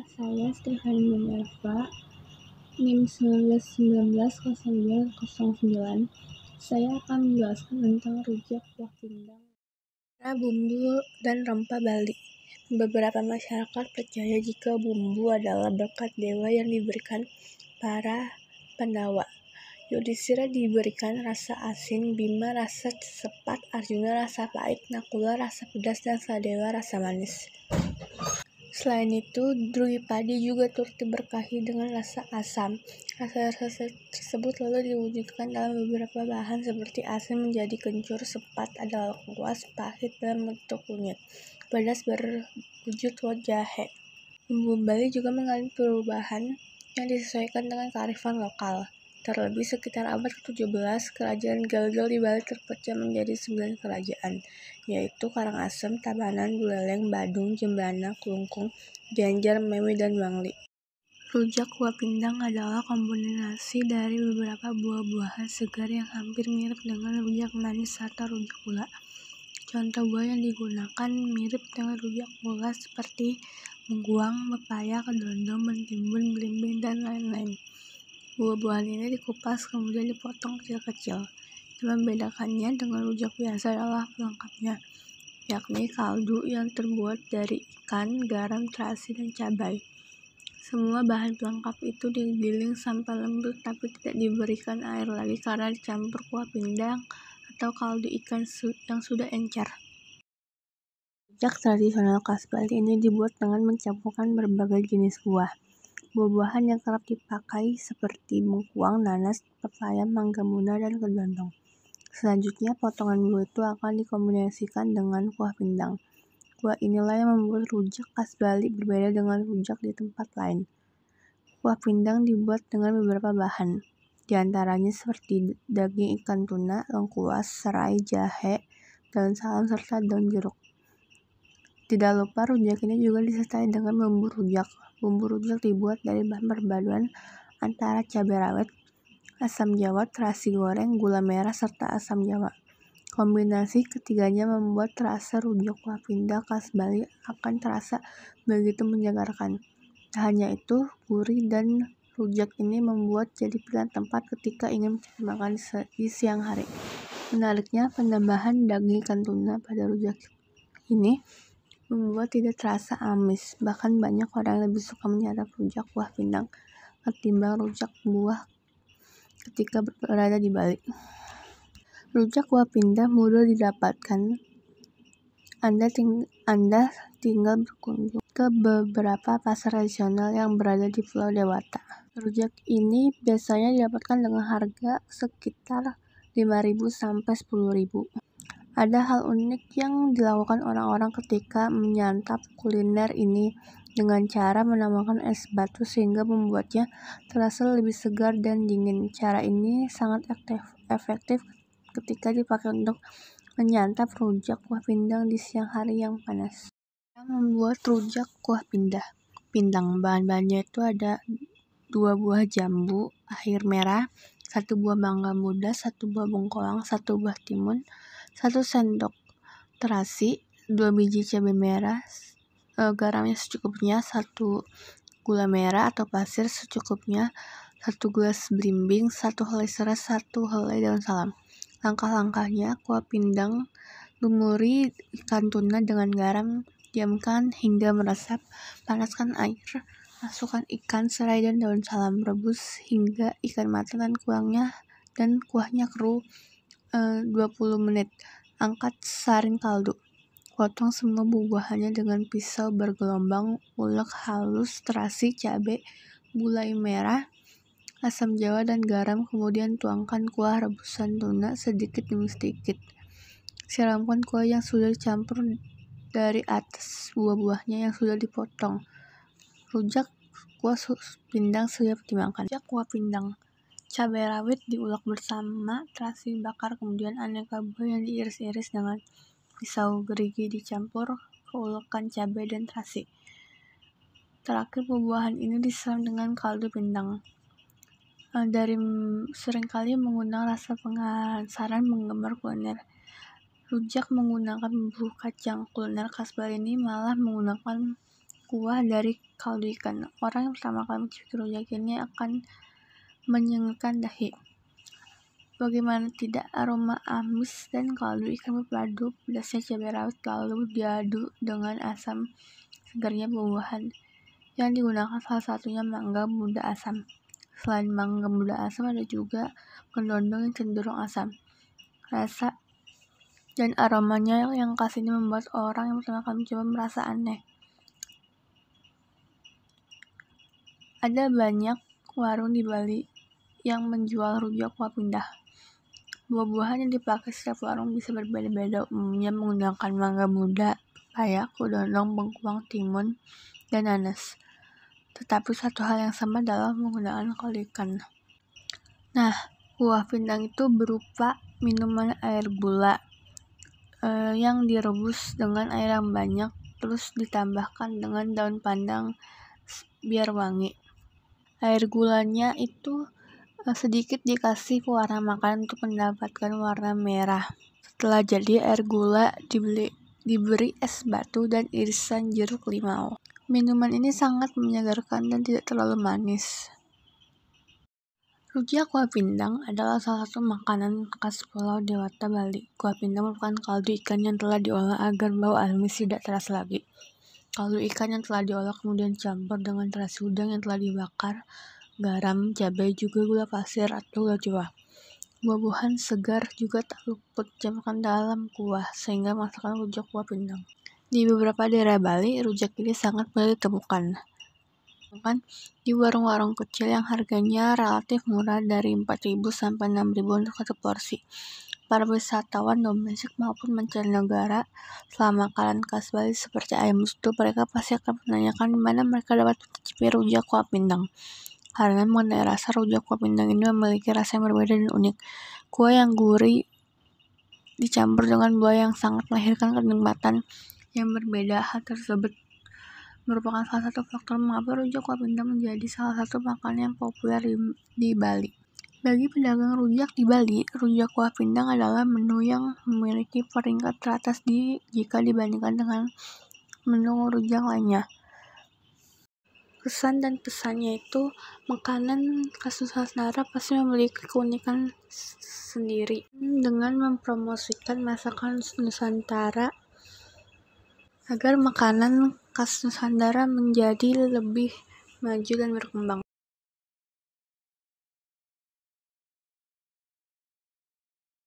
Nama saya Stefani Minerva, NIM 19190909. Saya akan menjelaskan tentang rujak kuah pindang, bumbu dan rempah Bali. Beberapa masyarakat percaya jika bumbu adalah berkat dewa yang diberikan para Pandawa. Yudhistira diberikan rasa asin, Bima rasa sepat, Arjuna rasa pahit, Nakula rasa pedas, dan Sadewa rasa manis. Selain itu, Drupadi juga turut diberkahi dengan rasa asam. Rasa-rasa tersebut lalu diwujudkan dalam beberapa bahan seperti asin menjadi kencur, sepat adalah kuas, pahit dalam bentuk kunyit, pedas berwujud jahe. Bumbu Bali juga mengalami perubahan yang disesuaikan dengan kearifan lokal. Terlebih sekitar abad ke-17, kerajaan Gelgel di Bali terpecah menjadi 9 kerajaan, yaitu Karangasem, Tabanan, Buleleng, Badung, Jembrana, Klungkung, Gianyar, Memi, dan Bangli. Rujak kuah pindang adalah kombinasi dari beberapa buah-buahan segar yang hampir mirip dengan rujak manis atau rujak gula. Contoh buah yang digunakan mirip dengan rujak gula seperti mengkuang, pepaya, kedondong, bentimun, belimbing, dan lain-lain. Buah-buahan ini dikupas kemudian dipotong kecil-kecil. Yang membedakannya dengan rujak biasa adalah pelengkapnya, yakni kaldu yang terbuat dari ikan, garam, terasi, dan cabai. Semua bahan pelengkap itu digiling sampai lembut tapi tidak diberikan air lagi karena dicampur kuah pindang atau kaldu ikan yang sudah encer. Rujak tradisional khas Bali ini dibuat dengan mencampurkan berbagai jenis buah. Buah-buahan yang kerap dipakai seperti bengkuang, nanas, pepaya, mangga muda, dan kedondong. Selanjutnya, potongan buah itu akan dikombinasikan dengan kuah pindang. Kuah inilah yang membuat rujak khas Bali berbeda dengan rujak di tempat lain. Kuah pindang dibuat dengan beberapa bahan, di antaranya seperti daging ikan tuna, lengkuas, serai, jahe, daun salam, serta daun jeruk. Tidak lupa rujak ini juga disertai dengan bumbu rujak. Bumbu rujak dibuat dari bahan perpaduan antara cabai rawit, asam jawa, terasi goreng, gula merah, serta asam jawa. Kombinasi ketiganya membuat rasa rujak kuah pindang khas Bali akan terasa begitu menyegarkan. Tak hanya itu, gurih dan rujak ini membuat jadi pilihan tempat ketika ingin mencari makan di siang hari. Menariknya, penambahan daging ikan tuna pada rujak ini membuat tidak terasa amis. Bahkan banyak orang yang lebih suka menyantap rujak kuah pindang ketimbang rujak buah ketika berada di Bali. Rujak kuah pindang mudah didapatkan. Anda tinggal berkunjung ke beberapa pasar tradisional yang berada di Pulau Dewata. Rujak ini biasanya didapatkan dengan harga sekitar 5.000 sampai 10.000. Ada hal unik yang dilakukan orang-orang ketika menyantap kuliner ini dengan cara menambahkan es batu sehingga membuatnya terasa lebih segar dan dingin. Cara ini sangat efektif ketika dipakai untuk menyantap rujak kuah pindang di siang hari yang panas. Membuat rujak kuah pindang, bahan-bahannya itu ada 2 buah jambu, air merah, 1 buah mangga muda, 1 buah bengkoang, 1 buah timun, 1 sendok terasi, 2 biji cabai merah, garamnya secukupnya, 1 gula merah atau pasir secukupnya, 1 gelas belimbing, 1 helai serai, 1 helai daun salam. Langkah-langkahnya, kuah pindang, lumuri ikan tuna dengan garam, diamkan hingga meresap, panaskan air, masukkan ikan, serai, dan daun salam, rebus hingga ikan matang dan kuahnya keruh 20 menit. Angkat saring kaldu. Potong semua buah-buahannya dengan pisau bergelombang, ulek halus terasi, cabai, gula merah, asam jawa, dan garam, kemudian tuangkan kuah rebusan tuna sedikit demi sedikit. Siramkan kuah yang sudah dicampur dari atas buah-buahnya yang sudah dipotong. Rujak kuah pindang siap dimakan. Rujak kuah pindang. Cabai rawit diulek bersama terasi bakar, kemudian aneka buah yang diiris-iris dengan pisau gerigi dicampur ke ulekan cabai dan terasi. Terakhir, buah-buahan ini disiram dengan kaldu pindang. Dari seringkali mengundang rasa penasaran penggemar kuliner. Rujak menggunakan bumbu kacang. Kuliner khas Bali ini malah menggunakan kuah dari kaldu ikan. Orang yang pertama kali mencicipi rujak ini akan menyengatkan dahi. Bagaimana tidak, aroma amis dan kaldu ikan berpadu, pedasnya cabai rawit lalu diadu dengan asam segarnya buah-buahan yang digunakan, salah satunya mangga muda asam. Selain mangga muda asam, ada juga kedondong yang cenderung asam. Rasa dan aromanya yang khas ini membuat orang yang pertama kali mencoba merasa aneh. Ada banyak warung di Bali yang menjual rujak kuah pindang. Buah-buahan yang dipakai setiap warung bisa berbeda-beda, umumnya menggunakan mangga muda, pepaya, kedondong, bengkuang, timun, dan nanas. Tetapi satu hal yang sama adalah menggunakan kaldu ikan. Nah, kuah pindang itu berupa minuman air gula yang direbus dengan air yang banyak, terus ditambahkan dengan daun pandan biar wangi. Air gulanya itu sedikit dikasih pewarna makanan untuk mendapatkan warna merah. Setelah jadi, air gula diberi es batu dan irisan jeruk limau. Minuman ini sangat menyegarkan dan tidak terlalu manis. Rujak kuah pindang adalah salah satu makanan khas Pulau Dewata, Bali. Kuah pindang merupakan kaldu ikan yang telah diolah agar bau amis tidak terasa lagi. Kaldu ikan yang telah diolah kemudian dicampur dengan terasi udang yang telah dibakar, garam, cabai, juga gula pasir atau gula jawa. Buah-buahan segar juga tak luput dicampurkan dalam kuah, sehingga masakan rujak kuah pindang. Di beberapa daerah Bali, rujak ini sangat mudah ditemukan. Di warung-warung kecil yang harganya relatif murah dari 4.000 sampai 6.000 untuk satu porsi. Para wisatawan domestik maupun mancanegara selama makanan khas Bali seperti ayam betutu, mereka pasti akan menanyakan di mana mereka dapat mencicipi rujak kuah pindang. Karena mengenai rasa, rujak kuah pindang ini memiliki rasa yang berbeda dan unik. Kuah yang gurih dicampur dengan buah yang sangat melahirkan kenikmatan yang berbeda. Hal tersebut merupakan salah satu faktor mengapa rujak kuah pindang menjadi salah satu makanan yang populer di Bali. Bagi pedagang rujak di Bali, rujak kuah pindang adalah menu yang memiliki peringkat teratas jika dibandingkan dengan menu rujak lainnya. Kesan dan pesannya itu, makanan khas Nusantara pasti memiliki keunikan sendiri. Dengan mempromosikan masakan Nusantara agar makanan khas Nusantara menjadi lebih maju dan berkembang.